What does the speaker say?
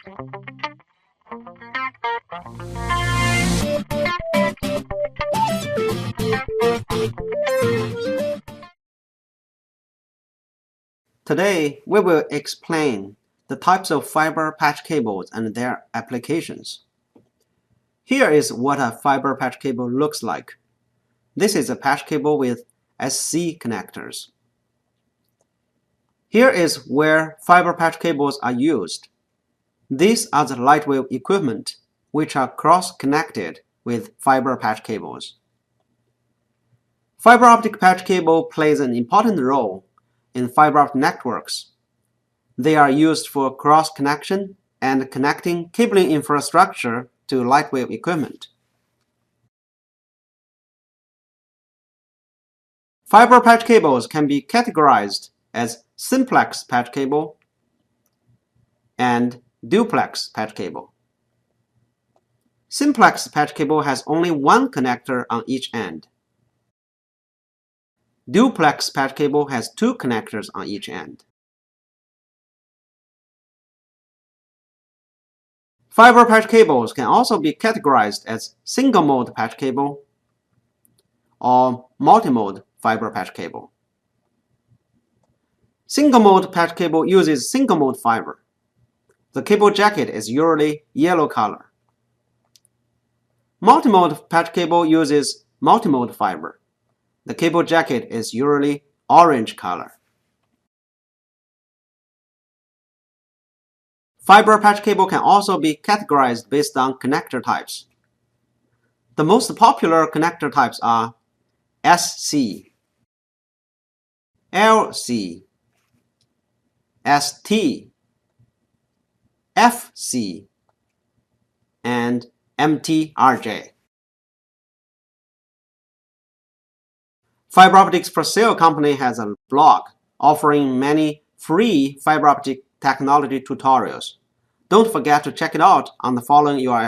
Today, we will explain the types of fiber patch cables and their applications. Here is what a fiber patch cable looks like. This is a patch cable with SC connectors. Here is where fiber patch cables are used. These are the light wave equipment, which are cross-connected with fiber patch cables. Fiber optic patch cable plays an important role in fiber optic networks. They are used for cross-connection and connecting cabling infrastructure to light wave equipment. Fiber patch cables can be categorized as simplex patch cable and duplex patch cable. Simplex patch cable has only one connector on each end. Duplex patch cable has two connectors on each end. Fiber patch cables can also be categorized as single-mode patch cable or multi-mode fiber patch cable. Single-mode patch cable uses single-mode fiber. The cable jacket is usually yellow color. Multi-mode patch cable uses multi-mode fiber. The cable jacket is usually orange color. Fiber patch cable can also be categorized based on connector types. The most popular connector types are SC, LC, ST, FC, and MTRJ. Fiber Optics for Sale company has a blog offering many free fiber optic technology tutorials. Don't forget to check it out on the following URL.